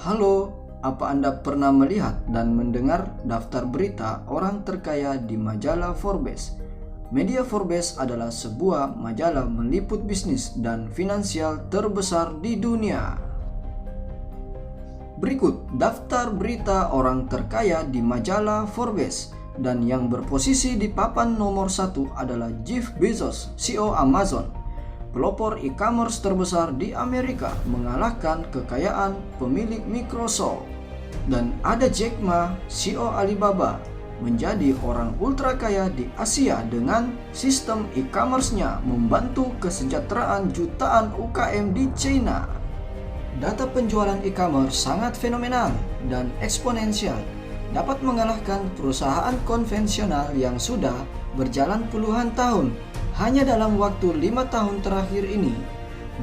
Halo, apa Anda pernah melihat dan mendengar daftar berita orang terkaya di majalah Forbes? Media Forbes adalah sebuah majalah meliput bisnis dan finansial terbesar di dunia. Berikut daftar berita orang terkaya di majalah Forbes, dan yang berposisi di papan nomor 1 adalah Jeff Bezos, CEO Amazon. Pelopor e-commerce terbesar di Amerika, mengalahkan kekayaan pemilik Microsoft. Dan ada Jack Ma, CEO Alibaba, menjadi orang ultra kaya di Asia dengan sistem e-commerce-nya membantu kesejahteraan jutaan UKM di China. Data penjualan e-commerce sangat fenomenal dan eksponensial, dapat mengalahkan perusahaan konvensional yang sudah berjalan puluhan tahun. Hanya dalam waktu 5 tahun terakhir ini,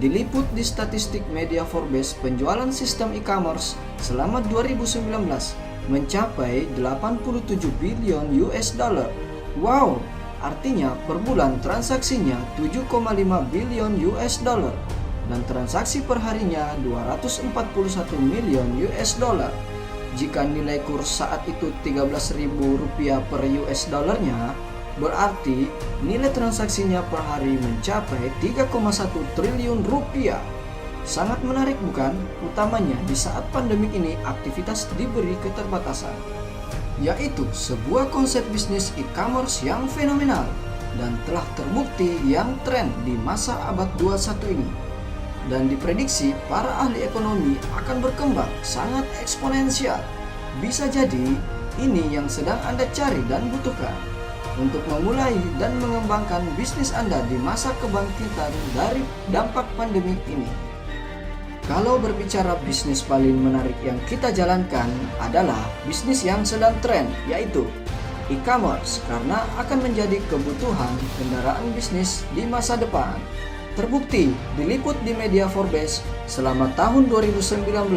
diliput di statistik media Forbes, penjualan sistem e-commerce selama 2019 mencapai 87 billion US dollar. Wow, artinya per bulan transaksinya 7,5 billion US dollar dan transaksi perharinya 241 million US dollar. Jika nilai kurs saat itu Rp13.000 per US dollarnya, berarti nilai transaksinya per hari mencapai 3,1 triliun rupiah. Sangat menarik bukan? Utamanya di saat pandemik ini aktivitas diberi keterbatasan. Yaitu sebuah konsep bisnis e-commerce yang fenomenal dan telah terbukti yang tren di masa abad 21 ini. Dan diprediksi para ahli ekonomi akan berkembang sangat eksponensial. Bisa jadi ini yang sedang Anda cari dan butuhkan untuk memulai dan mengembangkan bisnis Anda di masa kebangkitan dari dampak pandemik ini. Kalau berbicara bisnis paling menarik yang kita jalankan adalah bisnis yang sedang tren, yaitu e-commerce, karena akan menjadi kebutuhan kendaraan bisnis di masa depan. Terbukti diliput di media Forbes selama tahun 2019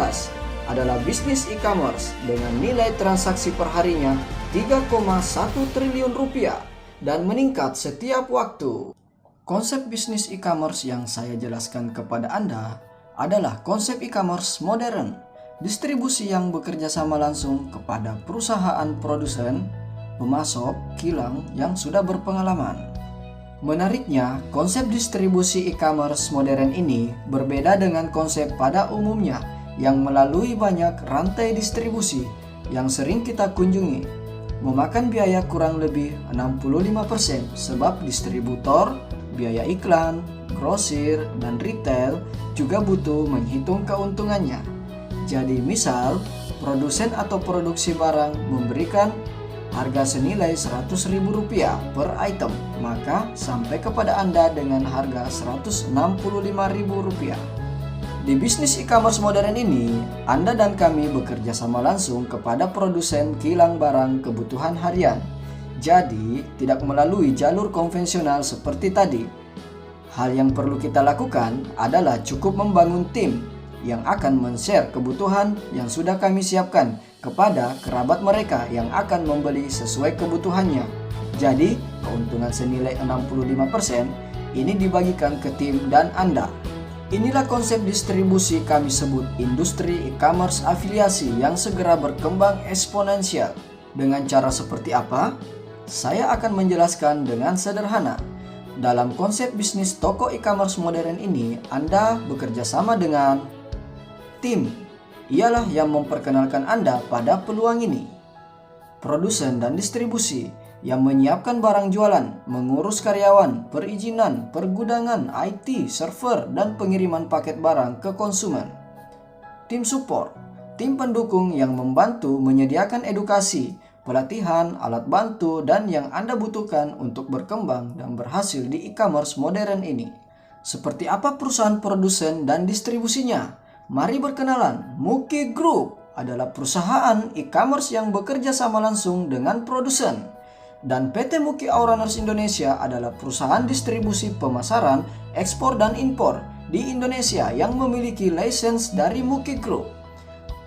adalah bisnis e-commerce dengan nilai transaksi perharinya 3,1 triliun rupiah dan meningkat setiap waktu. Konsep bisnis e-commerce yang saya jelaskan kepada Anda adalah konsep e-commerce modern, distribusi yang bekerja sama langsung kepada perusahaan produsen, pemasok, kilang yang sudah berpengalaman. Menariknya, konsep distribusi e-commerce modern ini berbeda dengan konsep pada umumnya yang melalui banyak rantai distribusi yang sering kita kunjungi. Memakan biaya kurang lebih 65% sebab distributor, biaya iklan, grosir, dan retail juga butuh menghitung keuntungannya. Jadi misal, produsen atau produksi barang memberikan harga senilai Rp100.000 per item, maka sampai kepada Anda dengan harga Rp165.000. Di bisnis e-commerce modern ini, Anda dan kami bekerja sama langsung kepada produsen kilang barang kebutuhan harian. Jadi, tidak melalui jalur konvensional seperti tadi. Hal yang perlu kita lakukan adalah cukup membangun tim yang akan men-share kebutuhan yang sudah kami siapkan kepada kerabat mereka yang akan membeli sesuai kebutuhannya. Jadi, keuntungan senilai 65% ini dibagikan ke tim dan Anda. Inilah konsep distribusi kami sebut industri e-commerce afiliasi yang segera berkembang eksponensial. Dengan cara seperti apa? Saya akan menjelaskan dengan sederhana. Dalam konsep bisnis toko e-commerce modern ini, Anda bekerja sama dengan tim. Ialah yang memperkenalkan Anda pada peluang ini. Produsen dan distribusi yang menyiapkan barang jualan, mengurus karyawan, perizinan, pergudangan, IT, server, dan pengiriman paket barang ke konsumen. Tim support, tim pendukung yang membantu menyediakan edukasi, pelatihan, alat bantu, dan yang Anda butuhkan untuk berkembang dan berhasil di e-commerce modern ini. Seperti apa perusahaan produsen dan distribusinya? Mari berkenalan. Muki Group adalah perusahaan e-commerce yang bekerja sama langsung dengan produsen. Dan PT Muki Auranerz Indonesia adalah perusahaan distribusi pemasaran, ekspor dan impor di Indonesia yang memiliki lisensi dari Muki Group.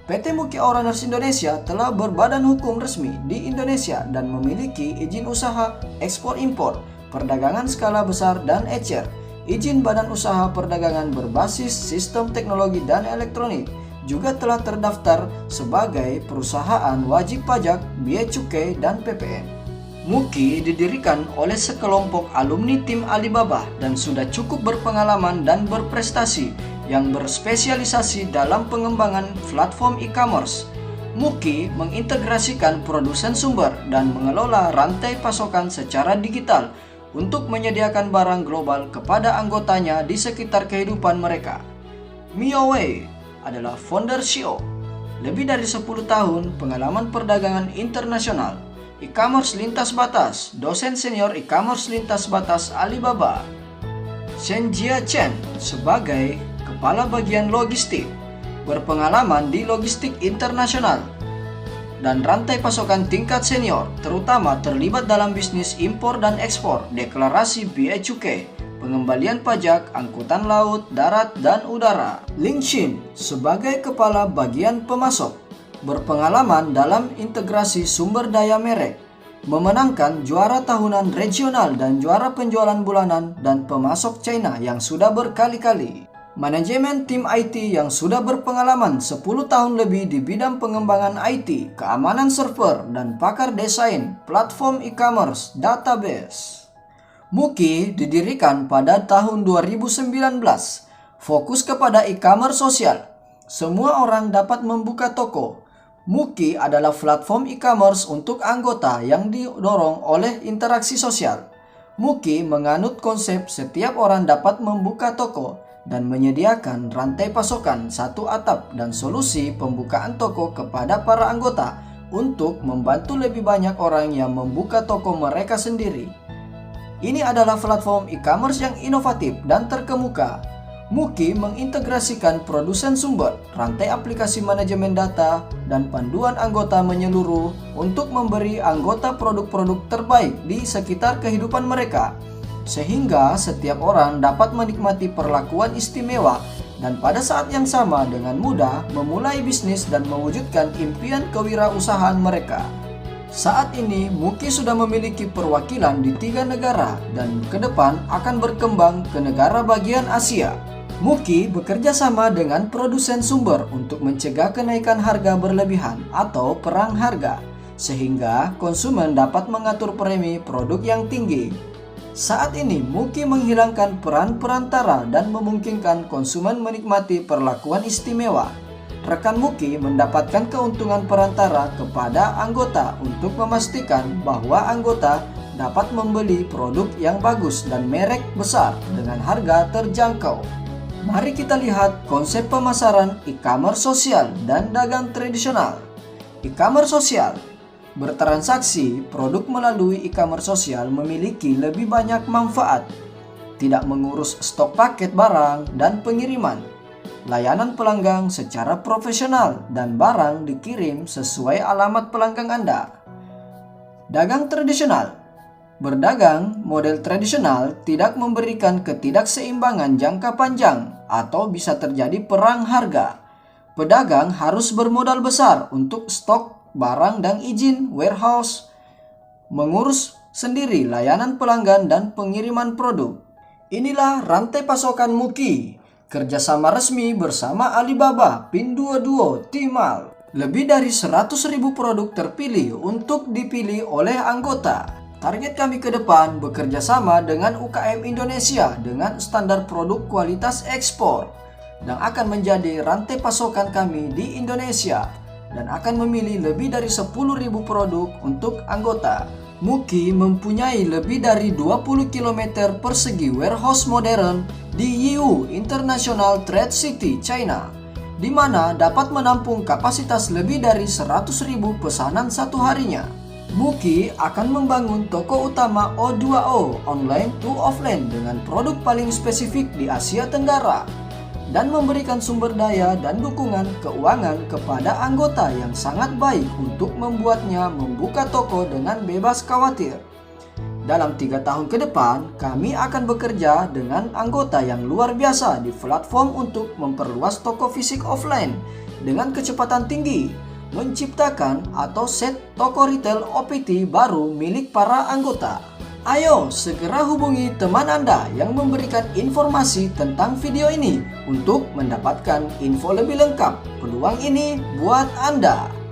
PT Muki Auranerz Indonesia telah berbadan hukum resmi di Indonesia dan memiliki izin usaha ekspor impor, perdagangan skala besar dan ECR, izin badan usaha perdagangan berbasis sistem teknologi dan elektronik, juga telah terdaftar sebagai perusahaan wajib pajak, bea cukai, dan PPN. Muki didirikan oleh sekelompok alumni tim Alibaba dan sudah cukup berpengalaman dan berprestasi yang berspesialisasi dalam pengembangan platform e-commerce. Muki mengintegrasikan produsen sumber dan mengelola rantai pasokan secara digital untuk menyediakan barang global kepada anggotanya di sekitar kehidupan mereka. Miao Wei adalah founder CEO, lebih dari 10 tahun pengalaman perdagangan internasional, e-commerce lintas batas, dosen senior e-commerce lintas batas Alibaba. Shen Jia-chen sebagai kepala bagian logistik, berpengalaman di logistik internasional dan rantai pasokan tingkat senior, terutama terlibat dalam bisnis impor dan ekspor, deklarasi bea cukai, pengembalian pajak, angkutan laut, darat, dan udara. Ling Xin sebagai kepala bagian pemasok, berpengalaman dalam integrasi sumber daya merek, memenangkan juara tahunan regional dan juara penjualan bulanan dan pemasok China yang sudah berkali-kali. Manajemen tim IT yang sudah berpengalaman 10 tahun lebih di bidang pengembangan IT, keamanan server, dan pakar desain platform e-commerce database. Muki didirikan pada tahun 2019, fokus kepada e-commerce sosial. Semua orang dapat membuka toko. Muki adalah platform e-commerce untuk anggota yang didorong oleh interaksi sosial. Muki menganut konsep setiap orang dapat membuka toko dan menyediakan rantai pasokan satu atap dan solusi pembukaan toko kepada para anggota untuk membantu lebih banyak orang yang membuka toko mereka sendiri. Ini adalah platform e-commerce yang inovatif dan terkemuka. Muki mengintegrasikan produsen sumber, rantai aplikasi manajemen data, dan panduan anggota menyeluruh untuk memberi anggota produk-produk terbaik di sekitar kehidupan mereka, sehingga setiap orang dapat menikmati perlakuan istimewa dan pada saat yang sama dengan mudah memulai bisnis dan mewujudkan impian kewirausahaan mereka. Saat ini, Muki sudah memiliki perwakilan di 3 negara dan ke depan akan berkembang ke negara bagian Asia. Muki bekerja sama dengan produsen sumber untuk mencegah kenaikan harga berlebihan atau perang harga, sehingga konsumen dapat mengatur premi produk yang tinggi. Saat ini, Muki menghilangkan peran perantara dan memungkinkan konsumen menikmati perlakuan istimewa. Rekan Muki mendapatkan keuntungan perantara kepada anggota untuk memastikan bahwa anggota dapat membeli produk yang bagus dan merek besar dengan harga terjangkau. Mari kita lihat konsep pemasaran e-commerce sosial dan dagang tradisional. E-commerce sosial bertransaksi produk melalui e-commerce sosial memiliki lebih banyak manfaat. Tidak mengurus stok paket barang dan pengiriman. Layanan pelanggan secara profesional dan barang dikirim sesuai alamat pelanggan Anda. Dagang tradisional. Berdagang model tradisional tidak memberikan ketidakseimbangan jangka panjang atau bisa terjadi perang harga. Pedagang harus bermodal besar untuk stok barang dan izin warehouse, mengurus sendiri layanan pelanggan dan pengiriman produk. Inilah rantai pasokan Muki. Kerjasama resmi bersama Alibaba, Pinduoduo, Tmall. Lebih dari 100.000 produk terpilih untuk dipilih oleh anggota. Target kami ke depan bekerja sama dengan UKM Indonesia dengan standar produk kualitas ekspor dan akan menjadi rantai pasokan kami di Indonesia dan akan memilih lebih dari 10.000 produk untuk anggota. Muki mempunyai lebih dari 20 km persegi warehouse modern di Yiwu International Trade City, China, di mana dapat menampung kapasitas lebih dari 100.000 pesanan satu harinya. Muki akan membangun toko utama O2O online to offline dengan produk paling spesifik di Asia Tenggara dan memberikan sumber daya dan dukungan keuangan kepada anggota yang sangat baik untuk membuatnya membuka toko dengan bebas khawatir. Dalam 3 tahun ke depan, kami akan bekerja dengan anggota yang luar biasa di platform untuk memperluas toko fisik offline dengan kecepatan tinggi, menciptakan atau set toko retail OPT baru milik para anggota. Ayo segera hubungi teman Anda yang memberikan informasi tentang video ini untuk mendapatkan info lebih lengkap. Peluang ini buat Anda.